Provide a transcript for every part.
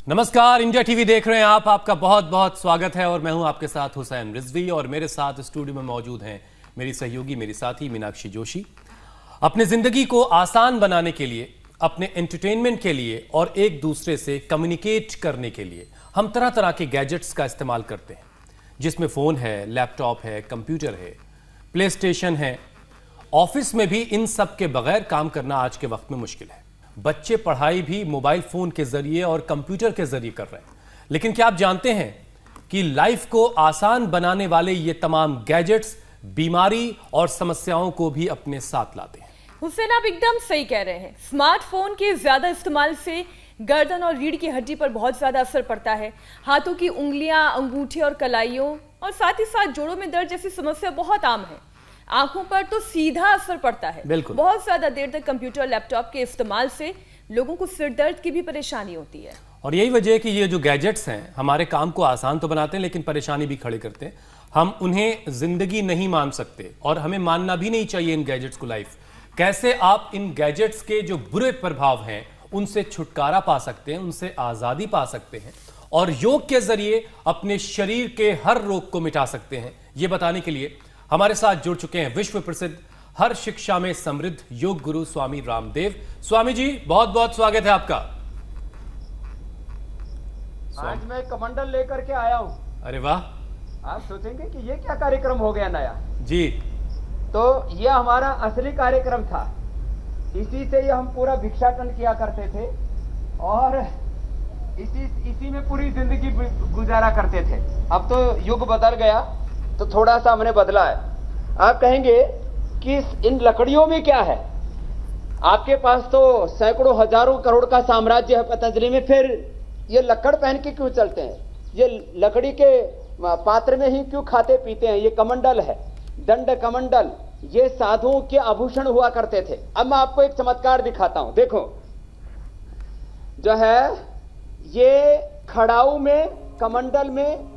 नमस्कार, India TV देख रहे हैं आप। आपका बहुत बहुत स्वागत है और मैं हूं आपके साथ हुसैन रिजवी और मेरे साथ स्टूडियो में मौजूद हैं मेरी सहयोगी, मेरी साथी मीनाक्षी जोशी। अपने जिंदगी को आसान बनाने के लिए, अपने एंटरटेनमेंट के लिए और एक दूसरे से कम्युनिकेट करने के लिए हम तरह तरह के गैजेट्स का इस्तेमाल करते हैं, जिसमें फ़ोन है, लैपटॉप है, कंप्यूटर है, प्ले स्टेशन है। ऑफिस में भी इन सब के बगैर काम करना आज के वक्त में मुश्किल है। बच्चे पढ़ाई भी मोबाइल फोन के जरिए और कंप्यूटर के जरिए कर रहे हैं। लेकिन क्या आप जानते हैं कि लाइफ को आसान बनाने वाले ये तमाम गैजेट्स बीमारी और समस्याओं को भी अपने साथ लाते हैं? हुसैन, आप एकदम सही कह रहे हैं। स्मार्टफोन के ज्यादा इस्तेमाल से गर्दन और रीढ़ की हड्डी पर बहुत ज्यादा असर पड़ता है। हाथों की उंगलियां, अंगूठे और कलाइयों और साथ ही साथ जोड़ों में दर्द जैसी समस्या बहुत आम है। आंखों पर तो सीधा असर पड़ता है। बहुत ज्यादा देर तक कंप्यूटर, लैपटॉप के इस्तेमाल से लोगों को सिर दर्द की भी परेशानी होती है। और यही वजह है कि ये जो गैजेट्स हैं हमारे काम को आसान तो बनाते हैं लेकिन परेशानी भी खड़ी करते हैं। हम उन्हें जिंदगी नहीं मान सकते और हमें मानना भी नहीं चाहिए इन गैजेट्स को लाइफ। कैसे आप इन गैजेट्स के जो बुरे प्रभाव हैं उनसे छुटकारा पा सकते हैं, उनसे आजादी पा सकते हैं और योग के जरिए अपने शरीर के हर रोग को मिटा सकते हैं, ये बताने के लिए हमारे साथ जुड़ चुके हैं विश्व प्रसिद्ध, हर शिक्षा में समृद्ध योग गुरु स्वामी रामदेव। स्वामी जी, बहुत बहुत स्वागत है आपका। आज मैं कमंडल लेकर के आया हूं। अरे वाह! आप सोचेंगे कि ये क्या कार्यक्रम हो गया नया जी। तो ये हमारा असली कार्यक्रम था। इसी से ये हम पूरा भिक्षाटन किया करते थे और इसी में पूरी जिंदगी गुजारा करते थे। अब तो युग बदल गया तो थोड़ा सा हमने बदला है। आप कहेंगे कि इन लकड़ियों में क्या है? आपके पास तो सैकड़ों हजारों करोड़ का साम्राज्य है पतंजलि में, फिर ये लकड़ पहन के क्यों चलते हैं? ये लकड़ी के पात्र में ही क्यों खाते पीते हैं? ये कमंडल है, दंड कमंडल, ये साधुओं के आभूषण हुआ करते थे। अब मैं आपको एक चमत्कार दिखाता हूं। देखो, जो है ये खड़ाऊ में, कमंडल में,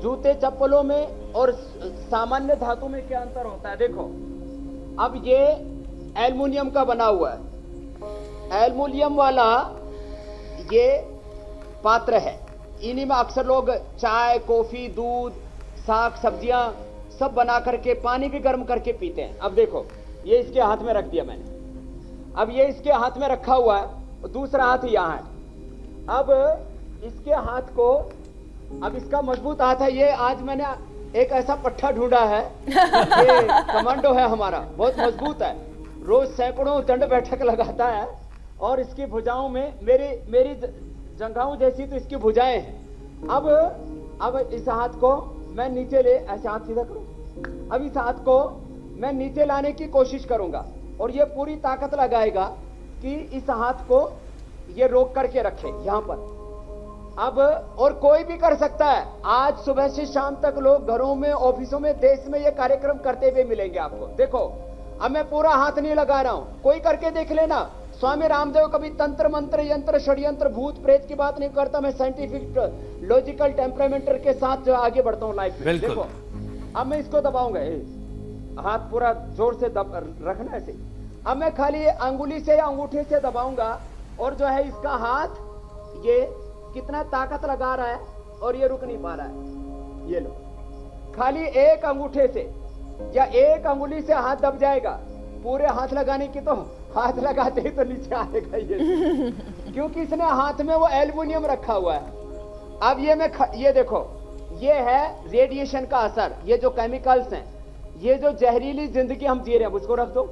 जूते चप्पलों में और सामान्य धातु में क्या अंतर होता है? देखो, अब ये एल्युमिनियम का बना हुआ है। एल्युमिनियम वाला ये पात्र है। इन्हीं में अक्सर लोग चाय, कॉफी, दूध, साग, सब्जियां सब बना करके, पानी भी गर्म करके पीते हैं। अब देखो, ये इसके हाथ में रख दिया मैंने। अब ये इसके हाथ में रखा हुआ है, दूसरा हाथ यहां है। अब इसके हाथ को, अब इसका मजबूत हाथ है ये। आज मैंने एक ऐसा पट्टा ढूंढा है, ये कमांडो है हमारा, बहुत मजबूत है। रोज सैकड़ों दंड बैठक लगाता है और इसकी भुजाओं में, मेरी जंघाओं जैसी तो इसकी भुजाएं हैं। अब इस हाथ को मैं नीचे ले, ऐसे हाथ सीधा करूं। अब इस हाथ को मैं नीचे लाने की कोशिश करूंगा और ये पूरी ताकत लगाएगा कि इस हाथ को ये रोक करके रखे यहां पर। अब और कोई भी कर सकता है। आज सुबह से शाम तक लोग घरों में, ऑफिसों में, देश में ये कार्यक्रम करते हुए मिलेंगे आपको। देखो, अब मैं पूरा हाथ नहीं लगा रहा हूं, कोई करके देख लेना। स्वामी रामदेव कभी तंत्र मंत्र, यंत्र, षड्यंत्र, भूत प्रेत की बात नहीं करता। मैं साइंटिफिक, लॉजिकल टेम्परामेंटर के साथ जो आगे बढ़ता हूं लाइफ में। देखो, अब मैं इसको दबाऊंगा, हाथ पूरा जोर से रखना ऐसे। अब मैं खाली अंगुली से या अंगूठे से दबाऊंगा और जो है इसका हाथ ये कितना ताकत लगा रहा है और ये रुक नहीं पा रहा है। ये लो, खाली एक अंगूठे से या एक अंगुली से हाथ दब जाएगा। पूरे हाथ लगाने की तो हाथ लगाते ही तो नीचे आएगा ये क्योंकि इसने हाथ में वो एल्युमिनियम रखा हुआ है। अब ये देखो, ये है रेडिएशन का असर। ये जो केमिकल्स हैं, ये जो जहरीली जिंदगी हम जी रहे हैं, उसको रख दो।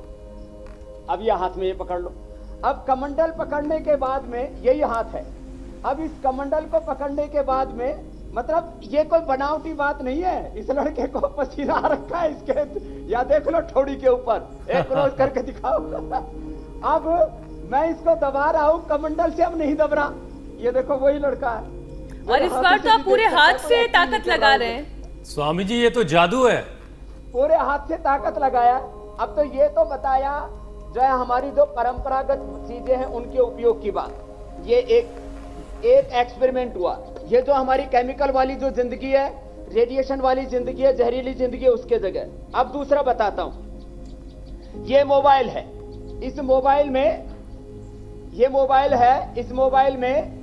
अब ये हाथ में ये पकड़ लो। अब कमंडल पकड़ने के बाद में यही हाथ है। अब इस कमंडल को पकड़ने के बाद में, मतलब ये कोई बनावटी बात नहीं है। इस लड़के को पसीना आ रखा है इसके, या देख लो ठोड़ी के ऊपर, एक रोज करके दिखाओ। अब मैं इसको दबा रहा हूं कमंडल से, अब नहीं दब रहा। ये देखो वही लड़का है। और इस बार तो आप पूरे हाथ से ताकत लगा रहे हैं। स्वामी जी, ये तो जादू है। पूरे हाथ से ताकत लगाया। अब तो ये तो बताया जो है हमारी जो परंपरागत चीजें हैं उनके उपयोग की बात। ये एक एक्सपेरिमेंट हुआ। ये जो हमारी केमिकल वाली जो जिंदगी है, रेडिएशन वाली जिंदगी है, जहरीली जिंदगी है, उसके जगह अब दूसरा बताता हूं। ये मोबाइल है। इस मोबाइल में, ये मोबाइल है, इस मोबाइल में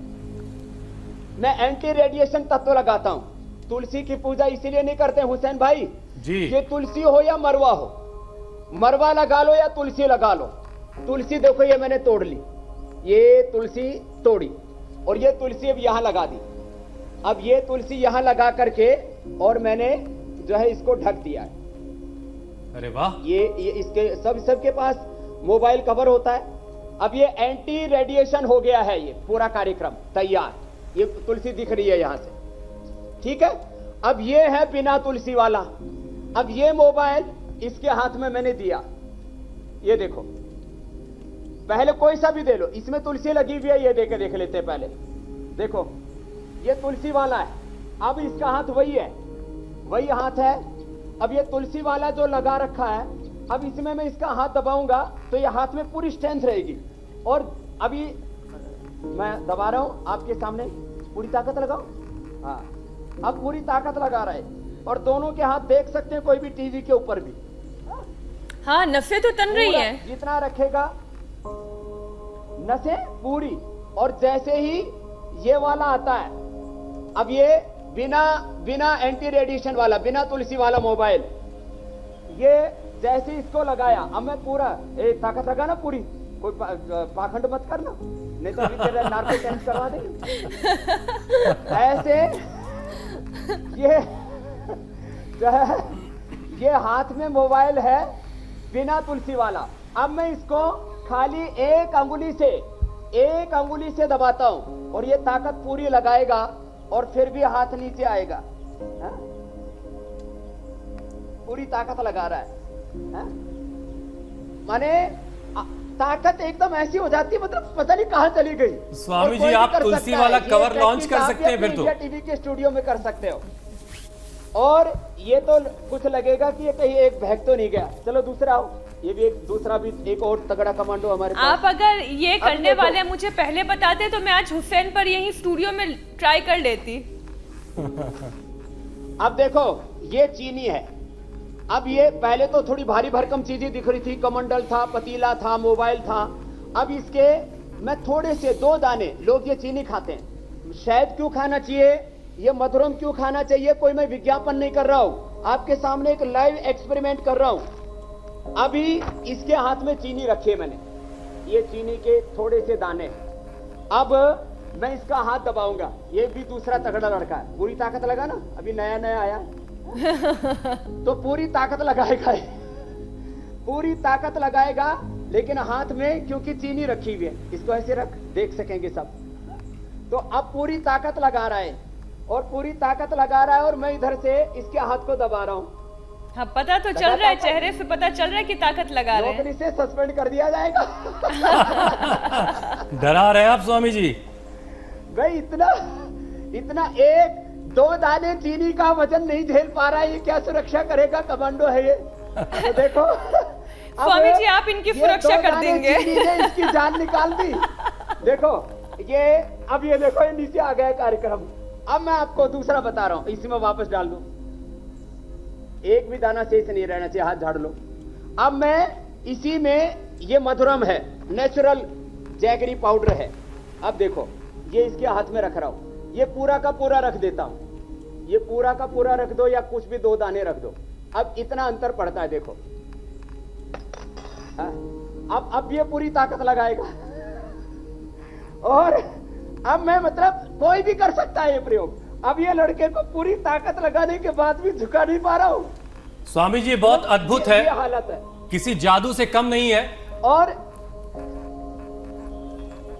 मैं एंटी रेडिएशन तत्व लगाता हूँ। तुलसी की पूजा इसीलिए नहीं करते हुसैन भाई जी। ये तुलसी हो या मरवा हो, मरवा लगा लो या तुलसी लगा लो। तुलसी देखो ये मैंने तोड़ ली, ये तुलसी तोड़ी और ये तुलसी अब यहां लगा दी। अब ये तुलसी यहां लगा करके और मैंने जो है इसको ढक दिया है। अरे वाह। ये इसके सबके पास मोबाइल कवर होता है। अब ये एंटी रेडिएशन हो गया है, ये पूरा कार्यक्रम तैयार। ये तुलसी दिख रही है यहां से, ठीक है। अब ये है बिना तुलसी वाला। अब ये मोबाइल इसके हाथ में मैंने दिया, ये देखो, पहले कोई सा भी दे लो, इसमें तुलसी लगी हुई है, ये देख लेते हैं पहले। देखो ये तुलसी वाला है, अब इसका हाथ वही है, वही हाथ है। अब ये तुलसी वाला जो लगा रखा है, अब इसमें मैं इसका हाथ दबाऊंगा तो ये हाथ में पूरी स्ट्रेंथ रहेगी। और अभी मैं दबा रहा हूं आपके सामने, पूरी ताकत लगाओ। हाँ, अब पूरी ताकत लगा रहा है और दोनों के हाथ देख सकते हैं, कोई भी टीवी के ऊपर भी। हाँ, नसें तो तन रही हैं। जितना रखेगा नसें पूरी। और जैसे ही ये वाला आता है, अब ये बिना एंटी रेडिएशन वाला, बिना तुलसी वाला मोबाइल, ये जैसे इसको लगाया, अब मैं पूरा ताकत लगा ना पूरी, कोई पाखंड मत करना, नहीं तो अभी तेरा नार्को टेस्ट करवा देंगे। ऐसे ये जो है, ये हाथ में मोबाइल है बिना तुलसी वाला। अब मैं इसको खाली एक अंगुली से दबाता हूं और ये ताकत पूरी लगाएगा और फिर भी हाथ नीचे आएगा। हा? पूरी ताकत लगा रहा है, माने ताकत एकदम ऐसी हो जाती है, मतलब पता नहीं कहां चली गई। स्वामी जी आप तुलसी वाला कवर लॉन्च कर सकते हैं फिर तो। इंडिया टीवी के स्टूडियो में कर सकते हो। और ये तो कुछ लगेगा कि ये कहीं एक बहक तो नहीं गया। चलो दूसरा आओ, ये भी एक और तगड़ा कमांडो हमारे पास। आप अगर ये करने वाले मुझे पहले बताते तो मैं आज हुसैन पर यही स्टूडियो में ट्राई कर लेती। अब देखो ये चीनी है। अब ये पहले तो थोड़ी भारी भरकम चीजें दिख रही थी, कमंडल था, पतीला था, मोबाइल था। अब इसके मैं थोड़े से 2 दाने, लोग ये चीनी खाते हैं, शहद क्यों खाना चाहिए, ये मधुरम क्यों खाना चाहिए, कोई मैं विज्ञापन नहीं कर रहा हूं, आपके सामने एक लाइव एक्सपेरिमेंट कर रहा हूं। अभी इसके हाथ में चीनी रखी है मैंने, ये चीनी के थोड़े से दाने। अब मैं इसका हाथ दबाऊंगा, ये भी दूसरा तगड़ा लड़का है, पूरी ताकत लगा ना, अभी नया नया आया तो पूरी ताकत लगाएगा, पूरी ताकत लगाएगा। लेकिन हाथ में क्योंकि चीनी रखी हुई है, इसको ऐसे रख, देख सकेंगे सब। तो अब पूरी ताकत लगा रहा है और पूरी ताकत लगा रहा है और मैं इधर से इसके हाथ को दबा रहा हूं। हाँ, पता तो चल रहा है, चेहरे से पता चल रहा है कि ताकत लगा रहे हैं। नौकरी से सस्पेंड कर दिया जाएगा। डरा रहे हैं आप स्वामी जी। भाई इतना 1-2 दाने चीनी का वजन नहीं झेल पा रहा है, ये क्या सुरक्षा करेगा? कमांडो है ये। तो देखो स्वामी जी आप इनकी सुरक्षा कर देंगे। इसकी जान निकाल दी। देखो ये, अब ये देखो ये नीचे आ गया कार्यक्रम। अब मैं आपको दूसरा बता रहा हूं, इसी में वापस डाल दो, एक भी दाना शेष नहीं रहना चाहिए, हाथ झाड़ लो। अब मैं इसी में, ये मधुरम है, नेचुरल जैगरी पाउडर है। अब देखो ये इसके हाथ में रख रहा हूं, ये पूरा का पूरा रख देता हूं, ये पूरा का पूरा रख दो या कुछ भी 2 दाने रख दो। अब इतना अंतर पड़ता है, देखो। अब ये पूरी ताकत लगाएगा और अब मैं, मतलब कोई भी कर सकता है ये प्रयोग। अब ये लड़के को पूरी ताकत लगाने के बाद भी झुका नहीं पा रहा हूं। स्वामी जी बहुत अद्भुत है, ये हालत है, किसी जादू से कम नहीं है।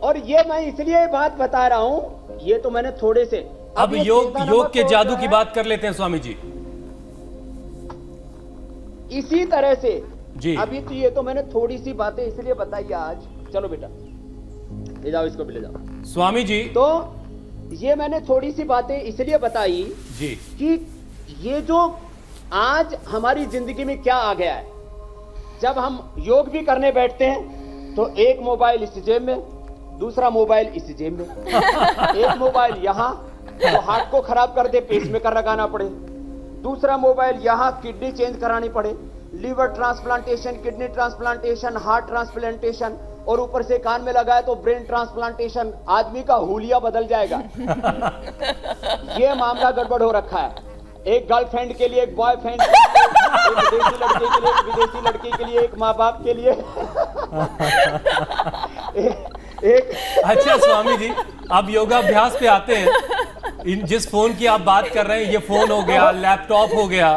और ये मैं इसलिए बात बता रहा हूं, ये तो मैंने थोड़े से। अब योग के जादू की बात कर लेते हैं स्वामी जी। इसी तरह से जी। अभी तो ये तो मैंने थोड़ी सी बातें इसलिए बताई आज। चलो बेटा ले जाओ, इसको भी ले जाओ। स्वामी जी तो ये मैंने थोड़ी सी बातें इसलिए बताई जी कि ये जो आज हमारी जिंदगी में क्या आ गया है, जब हम योग भी करने बैठते हैं तो एक मोबाइल इस जेब में, दूसरा मोबाइल इस जेब में, एक मोबाइल यहां तो हार्ट को खराब कर दे, पेसमेकर लगाना पड़े, दूसरा मोबाइल यहां किडनी चेंज करानी पड़े, liver transplantation, kidney transplantation, heart transplantation, और ऊपर से कान में लगाए तो ब्रेन ट्रांसप्लांटेशन। आदमी का हुलिया बदल जाएगा। ये मामला गड़बड़ हो रखा है। एक गर्लफ्रेंड के लिए, एक बॉयफ्रेंड के लिए, एक विदेशी लड़के के लिए, एक विदेशी लड़की के लिए, एक माँ बाप के लिए। एक अच्छा स्वामी जी, अब योगाभ्यास पे आते हैं। जिस फोन की आप बात कर रहे हैं, ये फोन हो गया, लैपटॉप हो गया,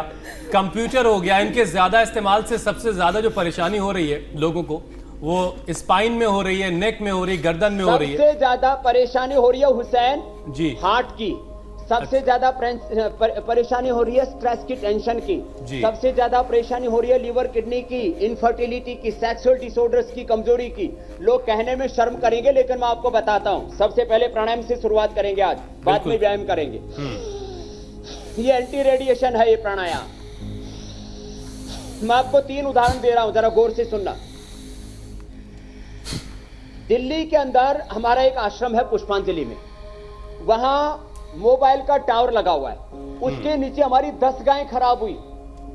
कंप्यूटर हो गया, इनके ज्यादा इस्तेमाल से सबसे ज्यादा जो परेशानी हो रही है लोगों को, वो स्पाइन में हो रही है, नेक में हो रही है, गर्दन में हो रही है। सबसे ज्यादा परेशानी हो रही है हुसैन जी, हार्ट की। सबसे ज्यादा परेशानी हो रही है स्ट्रेस की, टेंशन की। सबसे ज्यादा परेशानी हो रही है लीवर, किडनी की, इनफर्टिलिटी की, सेक्सुअल डिसऑर्डर्स की, कमजोरी की। लोग कहने में शर्म करेंगे, लेकिन मैं आपको बताता हूं। सबसे पहले प्राणायाम से शुरुआत करेंगे आज, बाद में व्यायाम करेंगे। ये एंटी रेडिएशन है ये प्राणायाम। मैं आपको 3 उदाहरण दे रहा हूं, जरा गौर से सुनना। दिल्ली के अंदर हमारा एक आश्रम है पुष्पांजलि में, वहां मोबाइल का टावर लगा हुआ है। उसके नीचे हमारी 10 गायें खराब हुई।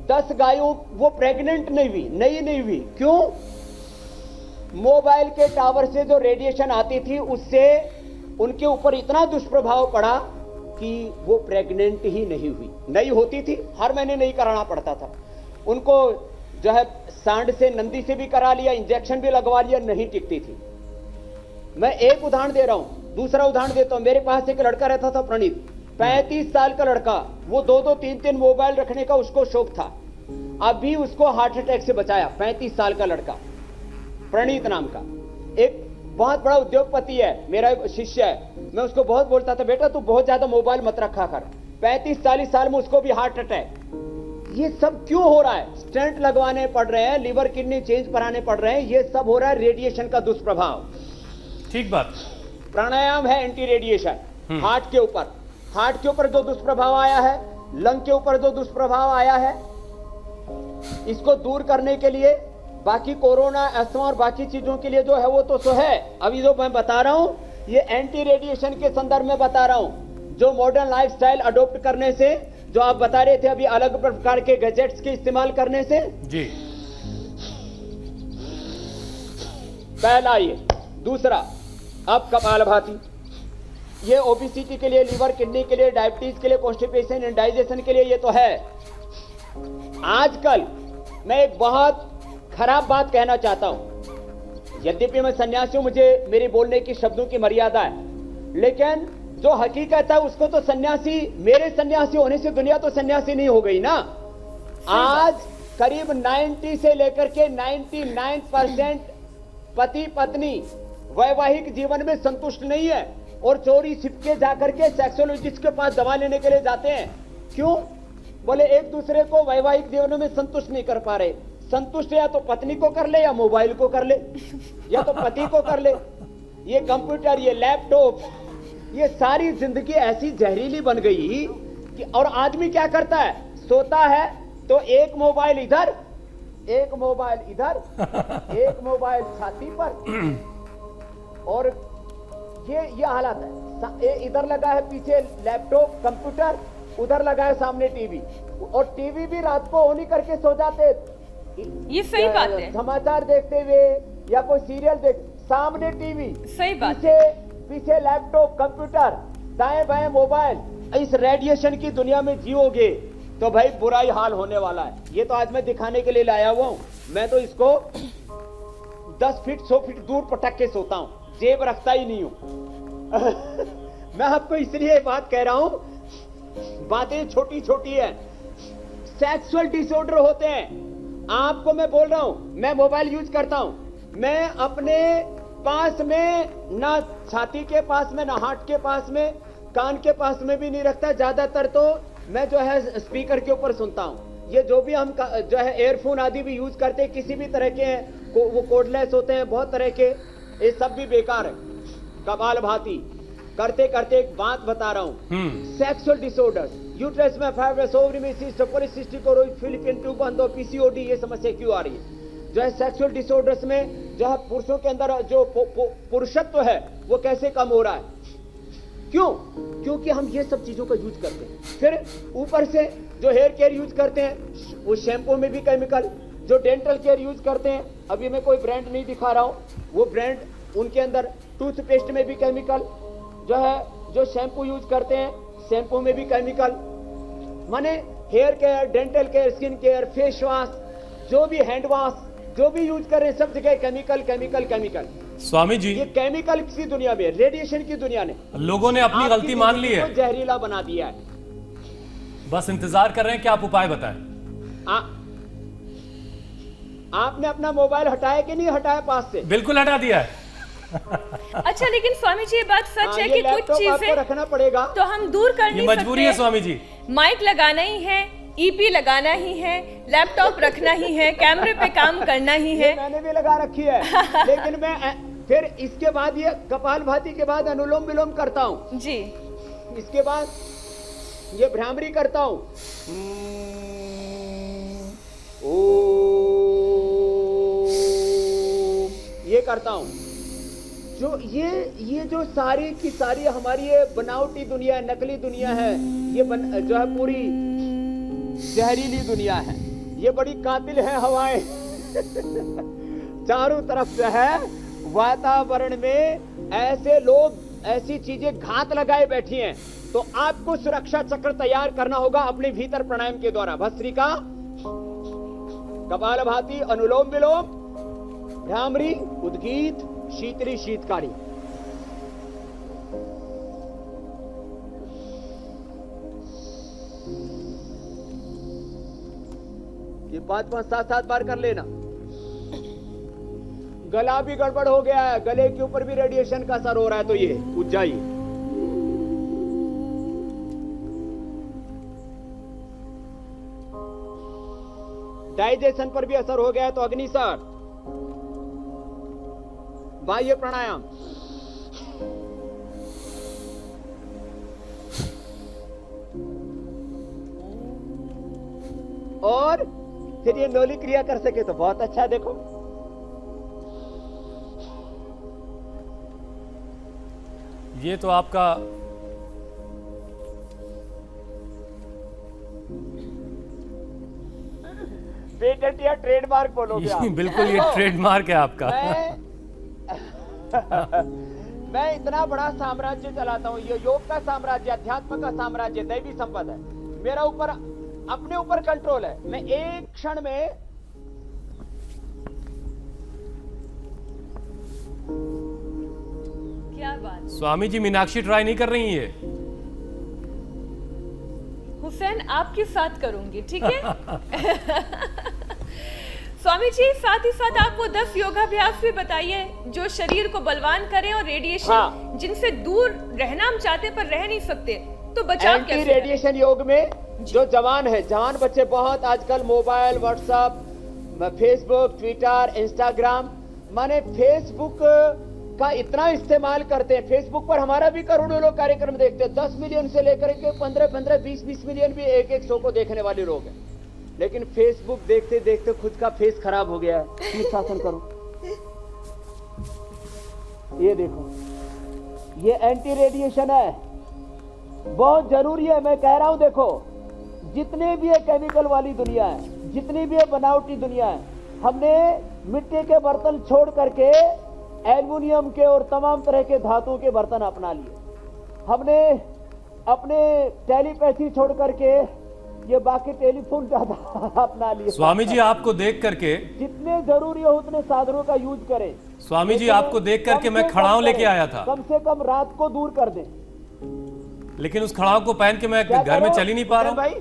10 गायों वो प्रेग्नेंट नहीं हुई, नई नहीं हुई। क्यों? मोबाइल के टावर से जो रेडिएशन आती थी, उससे उनके ऊपर इतना दुष्प्रभाव पड़ा कि वो प्रेग्नेंट ही नहीं हुई। नई होती थी, हर महीने नहीं कराना पड़ता था उनको। जो है सांड से, नंदी से भी करा लिया, इंजेक्शन भी लगवा लिया, नहीं टिकती थी। मैं एक उदाहरण दे रहा हूं। दूसरा उदाहरण देता हूं। मेरे पास एक लड़का रहता था, प्रणीत, 35 साल का लड़का। वो 2-2, 3-3 मोबाइल रखने का उसको शौक था। अभी उसको हार्ट अटैक से बचाया। 35 साल का लड़का, प्रणीत नाम का। एक बहुत बड़ा उद्योगपति है, मेरा एक शिष्य है। मैं उसको बहुत बोलता था, बेटा तू बहुत ज्यादा मोबाइल मत रखा कर। 35-40 साल में उसको भी हार्ट अटैक। ये सब क्यों हो रहा है? स्टेंट लगवाने पड़ रहे हैं, लीवर किडनी चेंज कराने पड़ रहे हैं। ये सब हो रहा है रेडिएशन का दुष्प्रभाव। ठीक बात। प्राणायाम है एंटी रेडिएशन। हार्ट के ऊपर, हार्ट के ऊपर जो दुष्प्रभाव आया है, लंग के ऊपर जो दुष्प्रभाव आया है, इसको दूर करने के लिए, बाकी कोरोना, अस्थमा और बाकी चीजों के लिए जो है वो तो सो है। अभी जो मैं बता रहा हूं, ये एंटी रेडिएशन के संदर्भ में बता रहा हूं। जो मॉडर्न लाइफस्टाइल अडॉप्ट करने से, जो आप बता रहे थे अभी, अलग प्रकार के गैजेट्स के इस्तेमाल करने से जी। पहला ये। दूसरा, अब कपालभाति। ये ओबेसिटी के लिए, लीवर किडनी के लिए, डायबिटीज के लिए, कॉन्स्टिपेशन, इंडाइजेशन के लिए ये तो है। आजकल मैं एक बहुत खराब बात कहना चाहता हूं। यद्यपि मैं सन्यासी हूं, मुझे मेरे बोलने की शब्दों की मर्यादा है, लेकिन जो हकीकत है उसको तो सन्यासी, मेरे सन्यासी होने से दुनिया तो सन्यासी नहीं हो गई ना। आज करीब 90 से लेकर के 99% पति पत्नी वैवाहिक जीवन में संतुष्ट नहीं है, और चोरी छिपके जाकर के सेक्सोलॉजिस्ट के पास दवा लेने के लिए जाते हैं। क्यों? बोले एक दूसरे को वैवाहिक जीवन में संतुष्ट नहीं कर पा रहे। संतुष्ट या तो पत्नी को कर ले, या मोबाइल को कर ले, या तो पति को कर ले। ये कंप्यूटर, ये लैपटॉप, ये सारी जिंदगी ऐसी जहरीली बन गई कि, और आदमी क्या करता है? सोता है तो एक मोबाइल इधर, एक मोबाइल इधर, एक मोबाइल छाती पर, और ये हालत है। इधर लगा है पीछे लैपटॉप, कंप्यूटर, उधर लगा है सामने टीवी, और टीवी भी रात को ऑन ही करके सो जाते। ये सही बात है। समाचार देखते हुए या कोई सीरियल देख, सामने टीवी, सही बात, पीछे लैपटॉप, कंप्यूटर, दाएं बाएं मोबाइल। इस रेडिएशन की दुनिया में जियोगे तो भाई बुरा ही हाल होने वाला है। ये तो आज मैं दिखाने के लिए लाया हुआ हूं। मैं तो इसको 10 फीट 100 फीट दूर पटक के सोता हूं, जेब रखता ही नहीं हूं। मैं आपको इसलिए बात कह रहा हूं, बातें छोटी छोटी है। सेक्सुअल डिसऑर्डर होते हैं। आपको मैं बोल रहा हूं, मैं मोबाइल यूज करता हूं, मैं अपने पास में, ना छाती के पास में, ना हार्ट के पास में, कान के पास में भी नहीं रखता। ज्यादातर तो मैं जो है स्पीकर के ऊपर सुनता हूं। ये जो भी हम जो है एयरफोन आदि भी यूज करते हैं, किसी भी तरह के हैं, वो कोडलेस होते हैं, बहुत तरह के, ये सब भी बेकार है। कपालभाति करते करते एक बात बता रहा हूं। सेक्सुअल डिसऑर्डर्स, यूट्रस में फाइब्रस, ओवरी में cyst, polycystic ovary, fallopian tube बंदो, पीसीओडी, ये समस्या क्यों आ रही है? जो है सेक्सुअल डिसऑर्डर्स में जो है पुरुषों के अंदर जो पुरुषत्व है वो कैसे कम हो रहा है? क्यों? क्योंकि हम ये सब चीजों का यूज करते हैं। फिर ऊपर से जो हेयर केयर यूज करते हैं, वो शैम्पू में भी केमिकल, जो डेंटल केयर यूज करते हैं, अभी मैं कोई ब्रांड नहीं दिखा रहा हूं, वो ब्रांड उनके अंदर टूथपेस्ट में भी केमिकल जो है, जो शैम्पू यूज करते हैं शैम्पू में भी केमिकल, माने hair care, dental care, skin care, face wash, जो भी हैंड वॉश, जो भी यूज कर रहे हैं सब जगह chemical chemical chemical. Swami ji, ये केमिकल की दुनिया में, रेडिएशन की दुनिया ने लोगों ने अपनी गलती मान ली है, जहरीला बना दिया है। बस इंतजार कर रहे हैं कि आप उपाय बताएं। आपने अपना मोबाइल हटाया कि नहीं हटाया पास से? बिल्कुल हटा दिया है। अच्छा, लेकिन स्वामी जी ये बात सच है कि कुछ चीजें रखना पड़ेगा तो हम दूर कर नहीं सकते। मजबूरी है स्वामी जी। माइक लगाना ही है, ईपी लगाना ही है, लैपटॉप रखना ही है, कैमरे पे काम करना ही है। मैंने भी लगा रखी है लेकिन मैं फिर इसके बाद ये कपालभाति के बाद अनुलोम विलोम करता हूँ जी, इसके बाद ये भ्रामरी करता हूँ, ये करता हूँ। जो ये जो सारी की सारी हमारी ये बनावटी दुनिया है, नकली दुनिया है, ये जो है पूरी जहरीली दुनिया है, ये बड़ी कातिल है हवाएं चारों तरफ से है वातावरण में ऐसे लोग ऐसी चीजें घात लगाए बैठी हैं, तो आपको सुरक्षा चक्र तैयार करना होगा अपने भीतर प्राणायाम के द्वारा। भस्त्रिका, कपालभाति, अनुलोम विलोम, भ्रामरी, उद्गीत, शीतली, शीतकारी। ये 5-5, 7-7 बार कर लेना। गला भी गड़बड़ हो गया है, गले के ऊपर भी रेडिएशन का असर हो रहा है, तो ये उज्जाई। डाइजेशन पर भी असर हो गया है, तो अग्निसर, बाह्य प्राणायाम, और फिर ये नौली क्रिया कर सके तो बहुत अच्छा है। देखो ये तो आपका पेटेंट या ट्रेडमार्क बोलोगे आप। बिल्कुल ये ट्रेडमार्क है आपका। मैं इतना बड़ा साम्राज्य चलाता हूँ, ये योग का साम्राज्य, अध्यात्म का साम्राज्य, दैवी संपद है, मेरा ऊपर अपने ऊपर कंट्रोल है। मैं एक क्षण में क्या बात। स्वामी जी, मीनाक्षी ट्राई नहीं कर रही है। हुसैन आपके साथ करूंगी, ठीक है स्वामी जी, साथ ही साथ आप वो 10 योगाभ्यास भी बताइए जो शरीर को बलवान करें और रेडिएशन जिनसे दूर रहना हम चाहते पर रह नहीं सकते, तो बचाव कैसे करें? रेडिएशन योग में जो जवान है, जवान बच्चे बहुत आजकल mobile, WhatsApp, Facebook, Twitter, Instagram, माने फेसबुक का इतना इस्तेमाल करते हैं। फेसबुक पर हमारा भी करोड़ों लोग कार्यक्रम देखते हैं, 10 मिलियन से लेकर के 15-15, 20-20 मिलियन भी एक शो को देखने वाले लोग हैं। लेकिन फेसबुक देखते देखते खुद का फेस खराब हो गया है। शीर्षासन करो, ये देखो, ये एंटी रेडिएशन है, बहुत जरूरी है। मैं कह रहा हूं, देखो जितने भी ये केमिकल वाली दुनिया है, जितनी भी ये बनावटी दुनिया है, हमने मिट्टी के बर्तन छोड़ करके एल्युमिनियम के और तमाम तरह के धातुओं के बर्तन अपना लिए। हमने अपने टेलीपैथी छोड़ करके ये बाकी टेलीफोन का अपना लिए। स्वामी जी, आपको देख करके जितने जरूरी हो उतने साधनों का यूज करें। स्वामी जी, आपको देख करके मैं खड़ाऊ लेके आया था। कम से कम रात को दूर कर दें। लेकिन उस खड़ाऊ को पहन के मैं घर में चल ही नहीं पा रहा हूँ भाई।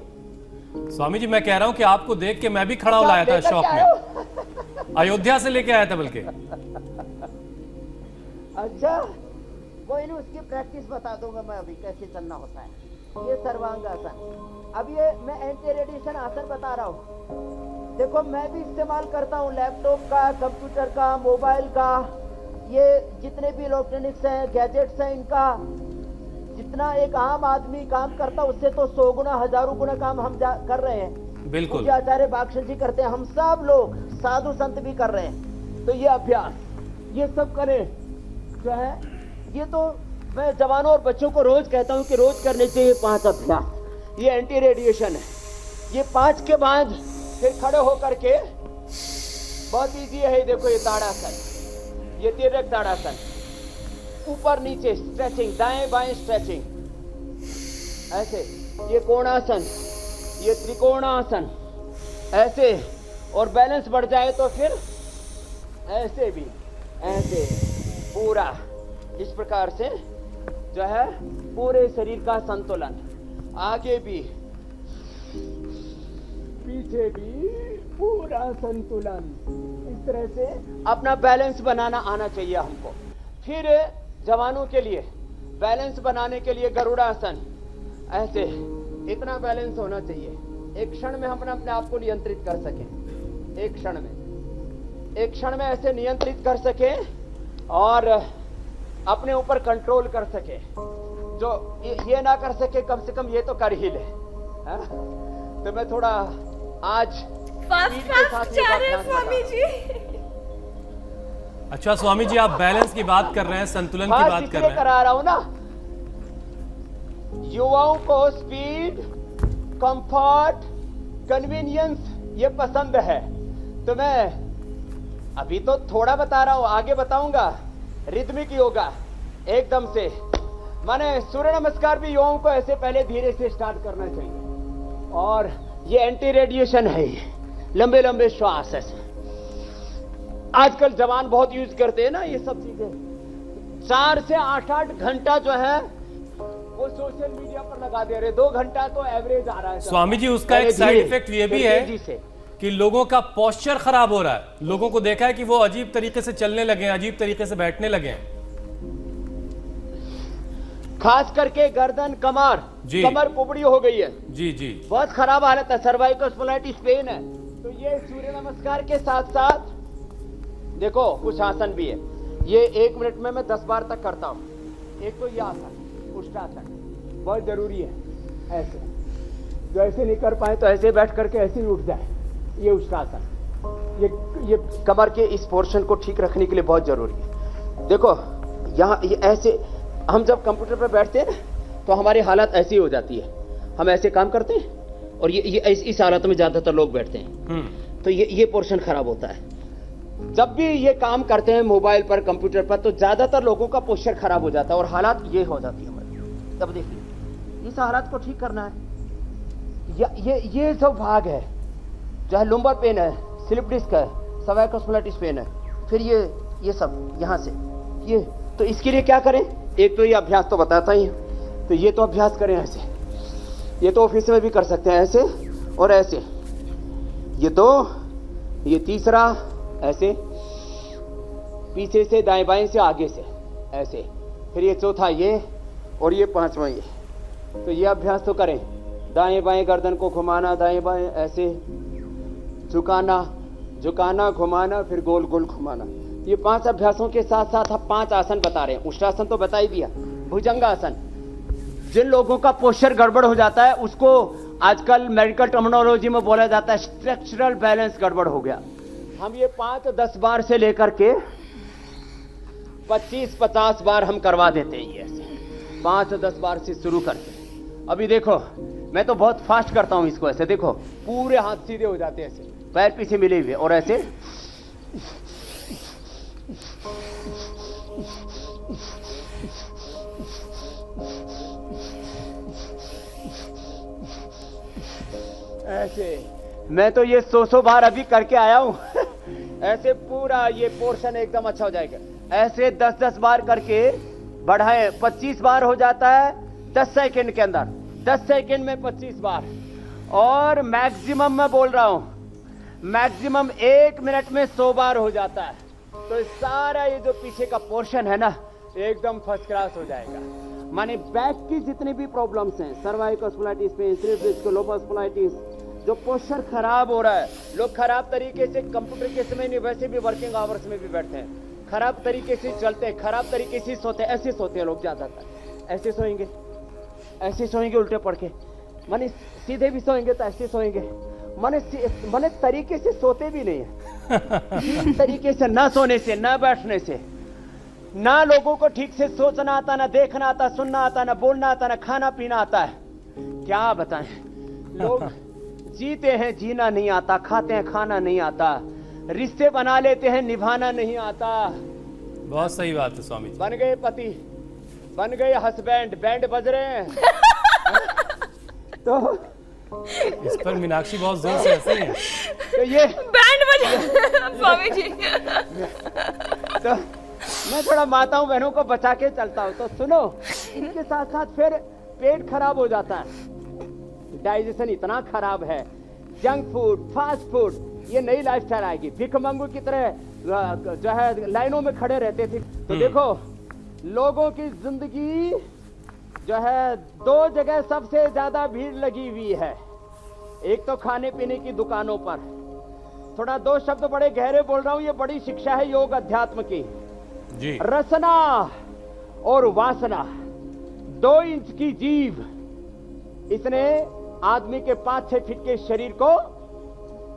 स्वामी जी, मैं कह रहा हूँ कि आपको देख के मैं भी खड़ाऊ लाया था शौक में, अयोध्या से लेके आया था बल्कि। अच्छा, कोई नहीं, उसकी प्रैक्टिस बता दूंगा मैं अभी कैसे चलना होता है। ये सर्वांगासन, अब ये मैं एंटी रेडिएशन आसन बता रहा हूँ। देखो, मैं भी इस्तेमाल करता हूँ लैपटॉप का, कंप्यूटर का, मोबाइल का, ये जितने भी इलेक्ट्रॉनिक्स हैं, गैजेट्स हैं, इनका जितना एक आम आदमी काम करता है उससे तो 100 गुना, 1000 गुना काम हम कर रहे हैं। बिल्कुल, आचार्य बागशन जी करते हैं, हम सब लोग साधु संत भी कर रहे हैं। तो ये अभ्यास, ये सब करें जो है, ये तो मैं जवानों और बच्चों को रोज कहता हूं कि रोज करने चाहिए 5 अभ्यास। ये एंटी रेडिएशन है। ये 5 के बाद फिर खड़े होकर के बहुत इजी है। देखो ये ताड़ासन, ये तिर्यक ताड़ासन, ऊपर नीचे स्ट्रेचिंग, दाएं बाएं स्ट्रेचिंग, ऐसे। ये कोणासन, ये त्रिकोणासन, ऐसे। और बैलेंस बढ़ जाए तो फिर ऐसे भी, ऐसे पूरा इस प्रकार से जो है पूरे शरीर का संतुलन, आगे भी पीछे भी पूरा संतुलन। इस तरह से अपना बैलेंस बनाना आना चाहिए हमको। फिर जवानों के लिए बैलेंस बनाने के लिए गरुड़ासन, ऐसे इतना बैलेंस होना चाहिए। एक क्षण में हम अपने आप को नियंत्रित कर सकें, एक क्षण में ऐसे नियंत्रित कर सके और अपने ऊपर कंट्रोल कर सके। जो ये ना कर सके कम से कम ये तो कर ही ले। है? तो मैं थोड़ा आज फास्ट जा रहे हैं स्वामी जी। अच्छा स्वामी जी, आप बैलेंस की बात कर रहे हैं, संतुलन की बात कर रहे हैं। करा रहा हूं ना, युवाओं को स्पीड, कंफर्ट, कन्वीनियंस ये पसंद है। तो मैं अभी तो थोड़ा बता रहा हूं, आगे बताऊंगा। रिदमिक योगा एकदम से, माने सूर्य नमस्कार भी युवाओं को ऐसे पहले धीरे से स्टार्ट करना चाहिए। और ये एंटी रेडिएशन है, लंबे लंबे श्वास ऐसे। आजकल जवान बहुत यूज करते हैं ना ये सब चीजें। 4 से 8 घंटा जो है वो सोशल मीडिया पर लगा दे रहे। 2 घंटा तो एवरेज आ रहा है स्वामी जी। उसका एक साइड इफेक्ट ये भी है कि लोगों का पोस्चर खराब हो रहा है। लोगों को देखा है कि वो अजीब तरीके से चलने लगे हैं, अजीब तरीके से बैठने लगे हैं। खास करके गर्दन, कमर पुबड़ी हो गई है। जी जी, बहुत खराब हालत है, सर्वाइकल स्पॉन्डिलाइटिस पेन है। तो ये सूर्य नमस्कार के साथ साथ देखो कुछ आसन भी है। ये 1 मिनट में मैं 10 बार तक करता हूं। एक तो ये आसन, उष्टासन, बहुत जरूरी है। ऐसे जो ऐसे नहीं कर पाए तो ऐसे बैठ करके ऐसे ही उठ जाए, ये उष्टासन। ये कमर के इस पोर्शन को ठीक रखने के लिए बहुत जरूरी है। देखो यहाँ ये ऐसे, हम जब कंप्यूटर पर बैठते हैं तो हमारी हालत ऐसी हो जाती है। हम ऐसे काम करते हैं और ये इस हालत में ज्यादातर लोग बैठते हैं। तो ये पोर्शन खराब होता है। जब भी ये काम करते हैं मोबाइल पर, कंप्यूटर पर, तो ज्यादातर लोगों का पोस्चर खराब हो जाता है और हालात ये हो जाती है हमारी। तब देखिए इस हालात को ठीक करना है। ये सब भाग है, चाहे लुम्बर पेन है, स्लिप डिस्क है, सर्वाइकल स्पॉन्डिलाइटिस पेन है, फिर ये सब यहाँ से ये। तो इसके लिए क्या करें? एक तो ये अभ्यास तो बताता ही, तो ये तो अभ्यास करें ऐसे। ये तो ऑफिस में भी कर सकते हैं, ऐसे और ऐसे। ये 2, ये तीसरा ऐसे, पीछे से दाएं बाएं से आगे से ऐसे, फिर ये चौथा ये, और ये 5वां ये। तो ये अभ्यास तो करें। दाएं बाएं गर्दन को घुमाना, दाएं बाएं ऐसे झुकाना, घुमाना, फिर गोल गोल घुमाना। ये 5 अभ्यासों के साथ साथ हम 5 आसन बता रहे हैं। उष्टासन तो बता ही दिया। भुजंगासन, जिन लोगों का पोस्चर गड़बड़ हो जाता है उसको आजकल मेडिकल टर्मिनोलॉजी में बोला जाता है स्ट्रक्चरल बैलेंस गड़बड़ हो गया। हम ये 5-10 बार से लेकर के 25-50 बार हम करवा देते हैं। ये ऐसे 5-10 बार से शुरू करके। अभी देखो मैं तो बहुत फास्ट करता हूं इसको। ऐसे देखो पूरे हाथ सीधे हो जाते हैं, ऐसे पैर पीछे मिले हुए, और ऐसे ऐसे। मैं तो ये 100 बार अभी करके आया हूं। ऐसे पूरा ये पोर्शन एकदम अच्छा हो जाएगा। ऐसे 10-10 बार करके बढ़ाए, 25 बार हो जाता है 10 सेकंड के अंदर। 10 सेकंड में 25 बार। और मैक्सिमम मैं बोल रहा हूं, मैक्सिमम 1 मिनट में 100 बार हो जाता है। तो सारा ये जो पीछे का पोर्शन है ना, एकदम फर्स्ट क्लास हो जाएगा। माने बैक की जितनी भी प्रॉब्लम्स हैं, cervical spondylitis pain, slip disc, lumbar spondylitis, जो पोस्चर खराब हो रहा है, लोग खराब तरीके से कंप्यूटर के समय नहीं, वैसे भी वर्किंग आवर्स में भी बैठते हैं, खराब तरीके से चलते हैं, खराब तरीके से सोते हैं। ऐसे सोते हैं लोग ज्यादातर। ऐसे सोएंगे उल्टे पड़ के, माने सीधे भी सोएंगे तो ऐसे सोएंगे, माने तरीके से सोते भी नहीं है। तरीके से ना सोने से, ना बैठने से, ना लोगों को ठीक से सोचना आता, ना देखना आता, सुनना आता, ना बोलना आता, ना खाना पीना आता है। क्या बताएं, लोग जीते हैं, जीना नहीं आता, खाते हैं, खाना नहीं आता, रिश्ते बना लेते हैं, निभाना नहीं आता। बहुत सही बात है स्वामी जी। बन गए पति, बन गए हस्बैंड, बैंड बज रहे हैं। तो इस पर मीनाक्षी बहुत जोर से हंसी है। तो ये बैंड बजा स्वामी जी। तो मैं थोड़ा माताओं बहनों को बचा के चलता हूँ। तो सुनो, इनके साथ साथ फिर पेट खराब हो जाता है, डाइजेशन इतना खराब है, जंक फूड, फास्ट फूड, ये नई लाइफस्टाइल आएगी। भिखमंगू की तरह जो है लाइनों में खड़े रहते थे। तो देखो, लोगों की जिंदगी जो है, दो जगह सबसे ज्यादा भीड़ लगी हुई है। एक तो खाने पीने की दुकानों पर। थोड़ा दो शब्द बड़े गहरे बोल रहा हूं, ये बड़ी शिक्षा है योग अध्यात्म की जी। रसना और वासना, 2 इंच की जीभ, इसने आदमी के 5-6 फीट के शरीर को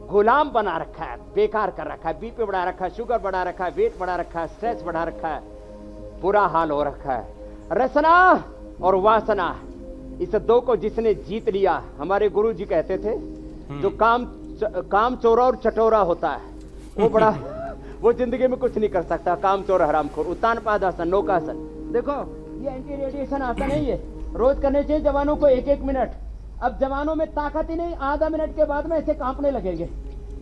गुलाम बना रखा है, बेकार कर रखा है, बीपी बढ़ा रखा है, शुगर बढ़ा रखा है, वेट बढ़ा रखा है, स्ट्रेस बढ़ा रखा है, बुरा हाल हो रखा है। रसना और वासना, इस 2 को जिसने जीत लिया, हमारे गुरु जी कहते थे, जो काम चोरा और चटोरा होता है, वो बड़ा वो जिंदगी में कुछ नहीं कर सकता। काम चोर हरामखोर। उत्तानपाद आसन, नौकासन, देखो ये एंटी रेडिएशन आसन है, ये रोज करने चाहिए जवानों को 1-1 मिनट। अब जवानों में ताकत ही नहीं, आधा मिनट के बाद में ऐसे कांपने लगेंगे।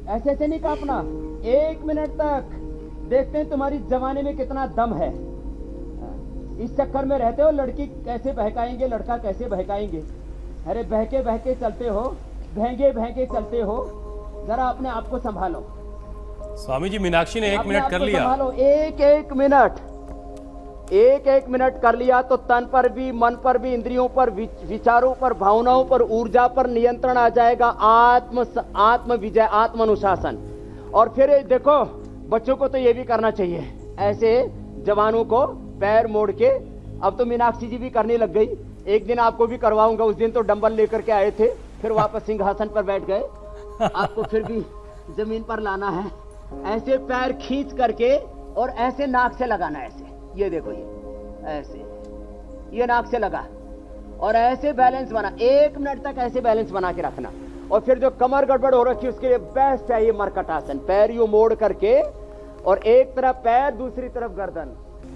ऐसे ऐसे नहीं कांपना, 1 मिनट तक। देखते हैं तुम्हारी जवानी में कितना दम है। इस चक्कर में रहते हो, लड़की कैसे बहकाएंगे, लड़का कैसे बहकाएंगे। अरे बहके बहके चलते हो, भहेंगे भहेंगे चलते हो, जरा अपने आप को संभालो। स्वामी जी, मीनाक्षी ने 1 मिनट कर लिया। संभालो, एक मिनट कर लिया तो तन पर भी, मन पर भी, इंद्रियों पर, विचारों पर, भावनाओं पर, ऊर्जा पर नियंत्रण आ जाएगा। आत्म विजय, आत्म अनुशासन। और फिर देखो, बच्चों को तो ये भी करना चाहिए, ऐसे जवानों को पैर मोड़ के। अब तो मीनाक्षी जी भी करने लग गई। एक दिन आपको भी करवाऊंगा। उस दिन तो डंबल लेकर के आए थे, फिर वापस सिंहासन पर बैठ गए। आपको फिर भी जमीन पर लाना है, ऐसे पैर खींच करके और ऐसे नाक से लगाना। ऐसे, ये देखो, ये ऐसे, ये नाक से लगा और ऐसे बैलेंस बना। 1 मिनट तक ऐसे बैलेंस बना के रखना। और फिर जो कमर गड़बड़ हो रखी है, उसके लिए बेस्ट है ये मरकट आसन। पैर यूं मोड़ करके और एक तरफ पैर, दूसरी तरफ गर्दन।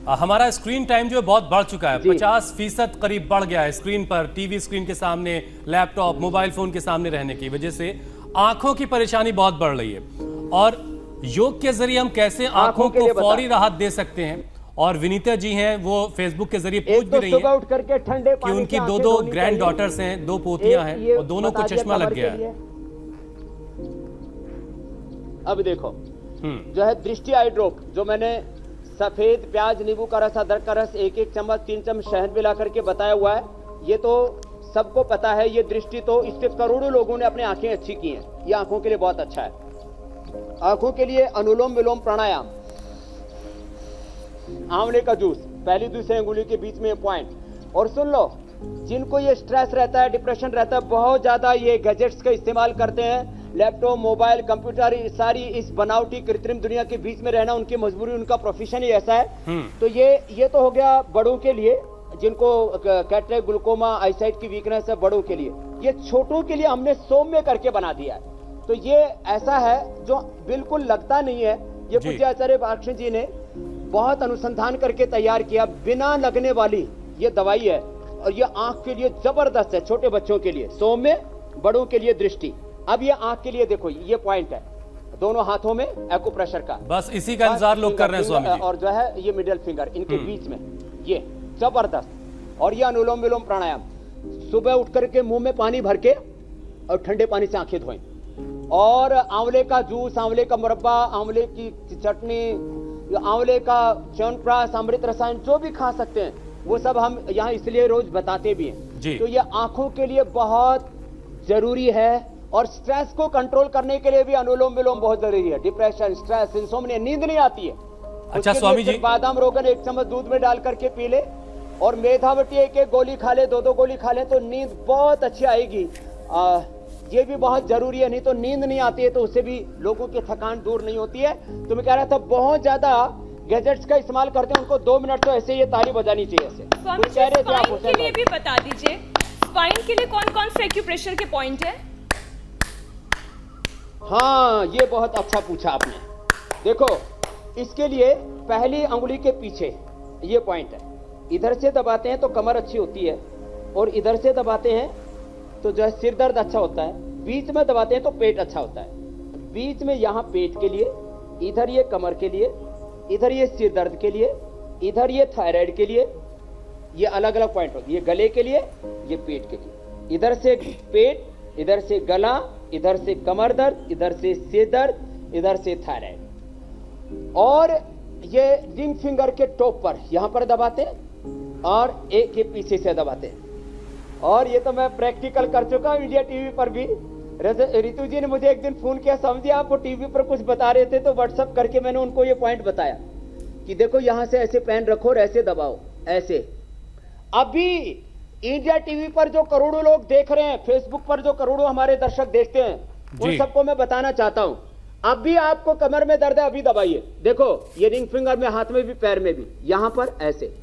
हमारा स्क्रीन टाइम जो है बहुत बढ़ चुका है, 50% करीब बढ़ गया है। स्क्रीन पर, टीवी स्क्रीन के सामने, लैपटॉप, मोबाइल फोन के सामने रहने की वजह से आंखों की परेशानी बहुत बढ़ रही है। और योग के जरिए हम कैसे आंखों को फौरी राहत दे सकते हैं। और विनीता जी हैं, वो फेसबुक के जरिए पूछ भी रही हैं उठ करके ठंडे कि उनकी 2 ग्रैंड डॉटर्स हैं, 2 पोतियां हैं, और दोनों को चश्मा लग गया है। अब देखो, जो है दृष्टि आई ड्रॉप, जो मैंने सफेद प्याज, नींबू का रस, अदरक का रस, 1-1 चम्मच, 3 चम्मच शहद मिला करके बताया हुआ है। ये तो सबको पता है। ये दृष्टि तो, इससे करोड़ों लोगों ने अपनी आंखें अच्छी की हैं। ये आंखों के लिए बहुत अच्छा है। आंखों के लिए अनुलोम विलोम प्राणायाम, आंवले का जूस, पहली दूसरी अंगुली के बीच में पॉइंट। और सुन लो, जिनको ये स्ट्रेस रहता है, डिप्रेशन रहता है, बहुत ज्यादा ये गैजेट्स का इस्तेमाल करते हैं, लैपटॉप, मोबाइल, कंप्यूटर, सारी इस बनावटी कृत्रिम दुनिया के बीच में रहना उनकी मजबूरी, उनका प्रोफेशन ही ऐसा है। तो ये तो हो गया बड़ों के लिए, जिनको कैटरेक्ट, ग्लूकोमा, आईसाइट की वीकनेस है, बड़ों के लिए। ये छोटों के लिए हमने सौम्य करके बना दिया है। तो ये ऐसा है जो बिल्कुल लगता नहीं है। ये पूज्य आचार्य बालकृष्ण जी ने बहुत अनुसंधान करके तैयार किया, बिना लगने वाली ये दवाई है। और ये आंख के लिए जबरदस्त है, छोटे बच्चों के लिए सौम्य, बड़ों के लिए दृष्टि। अब ये आंख के लिए देखो, ये पॉइंट है दोनों हाथों में एक्यूप्रेशर का, बस इसी का इंतजार लोग कर रहे हैं स्वामी जी। और जो है ये मिडिल फिंगर, इनके बीच में, ये जबरदस्त। और ये अनुलोम विलोम प्राणायाम, सुबह उठ करके मुंह में पानी भर के और ठंडे पानी से आंखें धोएं। और आंवले का जूस, आंवले का मुरब्बा, आंवले की चटनी, आंवले का च्यवनप्राश, अमृत रसायन, जो भी खा सकते हैं वो सब हम यहाँ इसलिए रोज बताते भी हैं। तो ये आंखों के लिए बहुत जरूरी है। और स्ट्रेस को कंट्रोल करने के लिए भी अनुलोम विलोम बहुत जरूरी है। डिप्रेशन, स्ट्रेस, इंसोम्निया, नींद नहीं आती है, अच्छा स्वामी जी, बादाम रोगन 1 चम्मच दूध में डाल करके पी ले, और मेधावटी 1-1 गोली खा ले, 2-2 गोली खा ले, तो नींद बहुत अच्छी आएगी। ये भी बहुत जरूरी है, नहीं तो नींद नहीं आती है, तो उससे भी लोगों की थकान दूर नहीं होती है। तो मैं कह रहा था, बहुत ज्यादा गैजेट्स का इस्तेमाल करते हैं, उनको 2 मिनट तो ऐसे ये ताली बजानी चाहिए। ऐसे स्वामी जी, स्पाइन के लिए भी बता दीजिए, स्पाइन के लिए कौन कौन से एक्यूप्रेशर के पॉइंट है? हाँ, ये बहुत अच्छा पूछा आपने। देखो, इसके लिए पहली अंगुली के पीछे ये पॉइंट है, इधर से दबाते हैं तो कमर अच्छी होती है, और इधर से दबाते हैं तो जो है सिर दर्द अच्छा होता है, बीच में दबाते हैं तो पेट अच्छा होता है। बीच में यहाँ पेट के लिए, इधर ये कमर के लिए, इधर ये सिर दर्द के लिए, इधर ये थायराइड के लिए, ये अलग अलग पॉइंट होते हैं। ये गले के लिए, ये पेट के लिए। इधर से पेट, इधर से गला, इधर से कमर दर्द, इधर से सिर दर्द, इधर से थायराइड। और ये रिंग फिंगर के टॉप पर यहां पर दबाते हैं और एक के पीछे से दबाते हैं। और ये तो मैं प्रैक्टिकल कर चुका हूं इंडिया टीवी पर भी। रितु जी ने मुझे एक दिन फोन किया, समझिए आप वो टीवी पर कुछ बता रहे थे तो व्हाट्सएप करके मैंने उनको ये पॉइंट बताया कि देखो यहां से ऐसे पेन रखो और ऐसे दबाओ, ऐसे। अभी इंडिया टीवी पर जो करोड़ों लोग देख रहे हैं, फेसबुक पर जो करोड़ों हमारे दर्शक देखते हैं, उन सबको मैं बताना चाहता हूं, अभी आपको कमर में दर्द है, अभी दबाइए। देखो ये रिंग फिंगर में, हाथ में भी, पैर में भी, यहां पर ऐसे,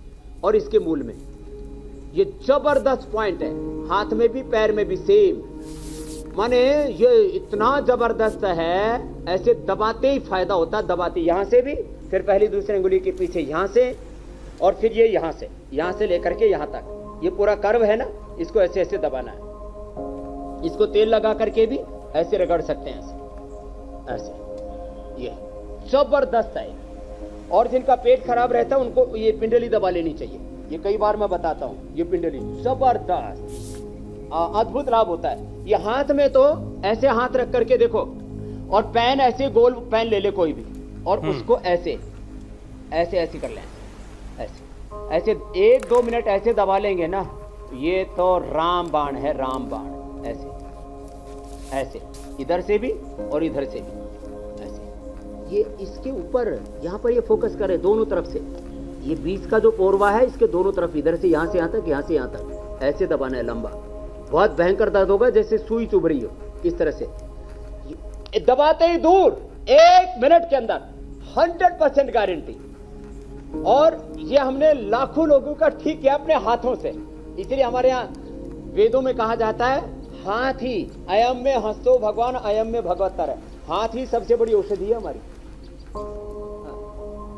और इसके मूल में। ये जबरदस्त पॉइंट है, हाथ में भी पैर में भी सेम। माने ये इतना जबरदस्त है, ऐसे दबाते ही फायदा होता है। दबाते यहां से भी, फिर पहली दूसरी अंगुली के पीछे यहां से, और फिर ये यहां से लेकर के यहां तक, ये पूरा कर्व है ना, इसको ऐसे ऐसे दबाना है। इसको तेल लगा करके भी ऐसे रगड़ सकते हैं, ऐसे। ये जबरदस्त है। और जिनका पेट खराब रहता है उनको ये पिंडली दबा लेनी चाहिए। ये कई बार मैं बताता हूं, ये पिंडली जबरदस्त अद्भुत लाभ होता है। ये हाथ में तो ऐसे हाथ रख करके देखो, और पेन ऐसे गोल पेन ले ले कोई भी, और उसको ऐसे ऐसे ऐसे कर लें, ऐसे ऐसे 1-2 मिनट ऐसे दबा लेंगे ना, ये तो रामबाण है, रामबाण। ऐसे ऐसे, इधर से भी और इधर से भी ऐसे। ये इसके ऊपर यहाँ पर ये फोकस करें दोनों तरफ से। ये बीच का जो पोरवा है, इसके दोनों तरफ, इधर से यहाँ से यहाँ तक, यहाँ से यहाँ तक, ऐसे दबाना है लंबा। बहुत भयंकर दर्द होगा, जैसे सुई चुभ रही हो, इस तरह से दबाते ही दूर, 1 मिनट के अंदर 100% गारंटी। और ये हमने लाखों लोगों का ठीक किया अपने हाथों से। इसलिए हमारे यहाँ वेदों में कहा जाता है, हाथ ही अयम में हंसो भगवान, अयम में भगवत्तर है। हाथ ही सबसे बड़ी औषधि है हमारी।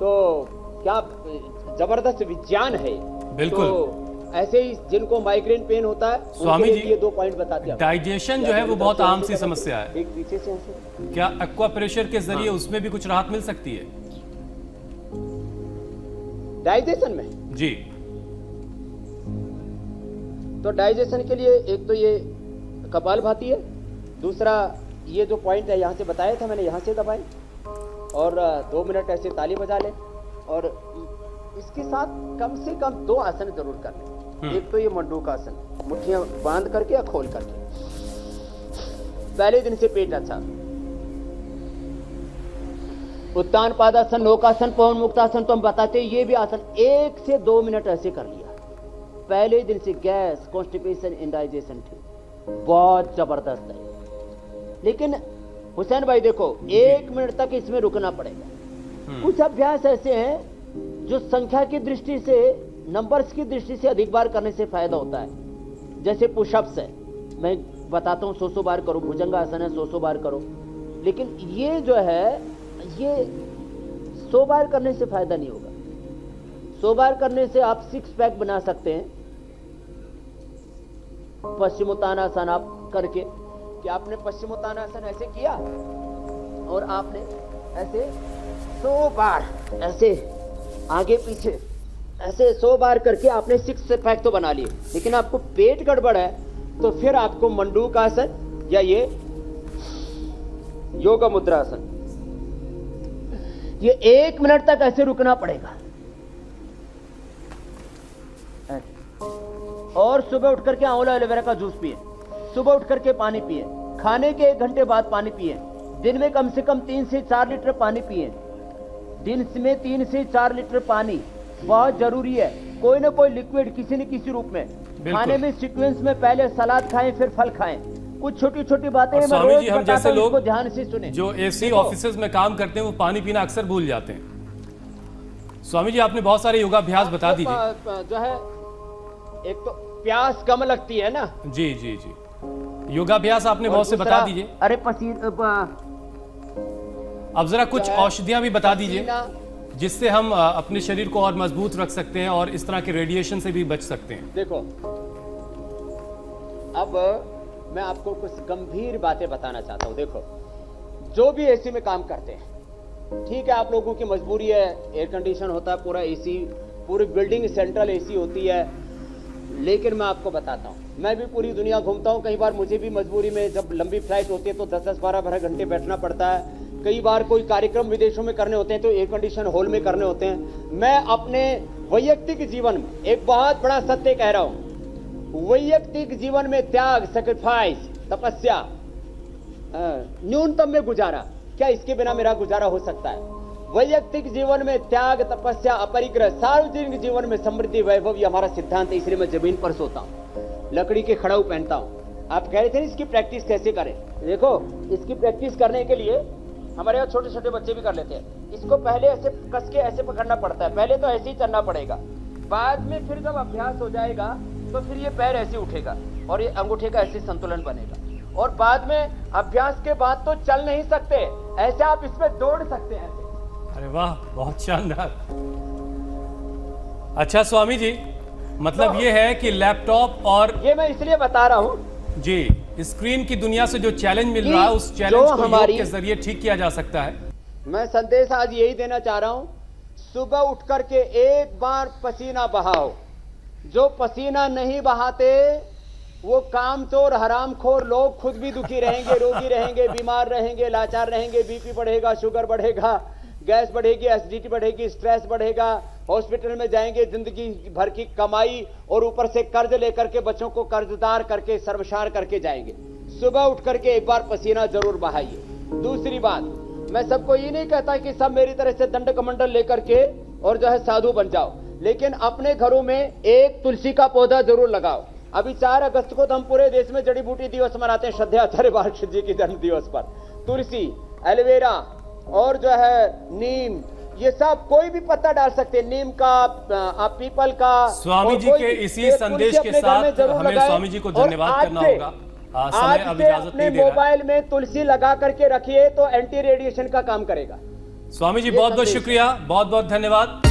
तो क्या जबरदस्त विज्ञान है। बिल्कुल। तो ऐसे ही जिनको माइग्रेन पेन होता है, स्वामी जी, ये 2 पॉइंट बताते हैं। डाइजेशन जो है वो बहुत आम सी समस्या है। एक पीछे से ऐसे। क्या एक्वा प्रेशर के जरिए उसमें भी कुछ राहत मिल सकती है? डाइजेशन में जी, तो डाइजेशन के लिए एक तो ये कपालभाति है, दूसरा ये जो पॉइंट है यहाँ से बताया था मैंने, यहाँ से दबाएं और 2 मिनट ऐसे ताली बजा लें। और इसके साथ कम से कम 2 आसन जरूर कर लें। एक तो ये मंडूकासन, मुट्ठियां बांध करके या खोल करके। पहले दिन से पेट अच्छा। उत्तान पादासन, नौकासन, पवन मुक्तासन तो हम बताते हैं, ये भी आसन 1 से 2 मिनट ऐसे कर लिया, पहले दिन से गैस, कॉन्स्टिपेशन, इंडाइजेशन ठीक, बहुत जबरदस्त है। लेकिन हुसैन भाई देखो, 1 मिनट तक इसमें रुकना पड़ेगा। कुछ अभ्यास ऐसे हैं जो संख्या की दृष्टि से, नंबर्स की दृष्टि से अधिक बार करने से फायदा होता है। जैसे पुशअप्स है, मैं बताता हूँ 100 बार करो, भुजंगासन है 100 बार करो। लेकिन ये जो है, ये 100 बार करने से फायदा नहीं होगा। 100 बार करने से आप 6 पैक बना सकते हैं। पश्चिमोत्तानासन आप करके, कि आपने पश्चिमोत्तानासन ऐसे किया और आपने ऐसे 100 बार ऐसे आगे पीछे ऐसे 100 बार करके आपने 6 पैक तो बना लिए। लेकिन आपको पेट गड़बड़ है तो फिर आपको मंडूकासन या ये योगा मुद्रासन, ये 1 मिनट तक ऐसे रुकना पड़ेगा। और सुबह उठ करके आंवला एलोवेरा का जूस पिए, सुबह उठ करके पानी पिए, खाने के 1 घंटे बाद पानी पिए, दिन में कम से कम 3 से 4 लीटर पानी पिए। दिन में 3 से 4 लीटर पानी बहुत जरूरी है। कोई ना कोई लिक्विड किसी न किसी रूप में खाने में, सीक्वेंस में पहले सलाद खाएं फिर फल खाएं। कुछ छोटी छोटी बातें मैं स्वामी रोज जी, हम बताता जैसे हूं, लोग इसको ध्यान से सुने। जो एसी ऑफिसेज में काम करते हैं वो पानी पीना अक्सर भूल जाते हैं। स्वामी जी, आपने बहुत सारे योगाभ्यास बता दीजिए। जो है, एक तो प्यास कम लगती है ना। जी जी जी, योगाभ्यास आपने बहुत से बता दीजिए। अरे पसीना, अब जरा कुछ जो है, औषधियां भी बता दीजिए पसीना। जिससे हम अपने शरीर को और मजबूत रख सकते हैं और इस तरह के रेडिएशन से भी बच सकते हैं। देखो, अब मैं आपको कुछ गंभीर बातें बताना चाहता हूं। देखो, जो भी एसी में काम करते हैं, ठीक है, आप लोगों की मजबूरी है, एयर कंडीशन होता है, पूरा एसी, पूरी बिल्डिंग सेंट्रल एसी होती है, लेकिन मैं आपको बताता हूं, मैं भी पूरी दुनिया घूमता हूं। कई बार मुझे भी मजबूरी में, जब लंबी फ्लाइट होती है तो 10-10, 12-12 घंटे बैठना पड़ता है। कई बार कोई कार्यक्रम विदेशों में करने होते हैं तो एयर कंडीशन हॉल में करने होते हैं। मैं अपने वैयक्तिक जीवन में एक बहुत बड़ा सत्य कह रहा हूं। वैयक्तिक जीवन में त्याग, सैक्रिफाइस, तपस्या, न्यूनतम में गुजारा, क्या इसके बिना मेरा गुजारा हो सकता है? वैयक्तिक जीवन में त्याग, तपस्या, अपरिग्रह, सार्वजनिक जीवन में समृद्धि, वैभव, ये हमारा सिद्धांत है। इसलिए मैं जमीन पर सोता हूं, लकड़ी के खड़ाऊ पहनता हूं। आप कह रहे थे इसकी प्रैक्टिस कैसे करें? देखो, इसकी प्रैक्टिस करने के लिए हमारे यहाँ छोटे छोटे बच्चे भी कर लेते हैं। इसको पहले ऐसे कस के ऐसे पकड़ना पड़ता है, पहले तो ऐसे ही चलना पड़ेगा, बाद में फिर जब अभ्यास हो जाएगा तो फिर ये पैर ऐसे उठेगा और ये अंगूठे का ऐसे संतुलन बनेगा, और बाद में अभ्यास के बाद तो चल नहीं सकते, ऐसे आप इसमें दौड़ सकते हैं ऐसे। अरे वाह, बहुत शानदार। अच्छा स्वामी जी, मतलब ये है कि लैपटॉप और ये मैं इसलिए बता रहा हूँ जी, स्क्रीन की दुनिया से जो चैलेंज मिल रहा है, उस चैलेंज को योग के जरिए ठीक किया जा सकता है। मैं संदेश आज यही देना चाह रहा हूं, सुबह उठ करके एक बार पसीना बहाओ। जो पसीना नहीं बहाते वो कामचोर, हरामखोर लोग खुद भी दुखी रहेंगे, रोगी रहेंगे, बीमार रहेंगे, लाचार रहेंगे, बीपी बढ़ेगा, शुगर बढ़ेगा, गैस बढ़ेगी, एसिडिटी बढ़ेगी, स्ट्रेस बढ़ेगा, हॉस्पिटल में जाएंगे, जिंदगी भर की कमाई और ऊपर से कर्ज लेकर के बच्चों को कर्जदार करके सर्वसार करके जाएंगे। सुबह उठ करके एक बार पसीना जरूर बहाइए। दूसरी बात, मैं सबको ये नहीं कहता कि सब मेरी तरह से दंड कमंडल लेकर के और जो है साधु बन जाओ, लेकिन अपने घरों में एक तुलसी का पौधा जरूर लगाओ। अभी 4 अगस्त को तो हम पूरे देश में जड़ी बूटी दिवस मनाते हैं, श्रद्धेय आचार्य बालकृष्ण जी की जन्म दिवस पर। तुलसी, एलोवेरा और जो है नीम, ये सब कोई भी पत्ता डाल सकते हैं, नीम का, आप पीपल का। स्वामी जी के इसी संदेश के साथ हमें स्वामी जी को धन्यवाद करना होगा। समय अब इजाजत नहीं दे रहा है। मोबाइल में तुलसी लगा करके रखिए तो एंटी रेडिएशन का काम करेगा। स्वामी जी बहुत बहुत शुक्रिया, बहुत बहुत धन्यवाद।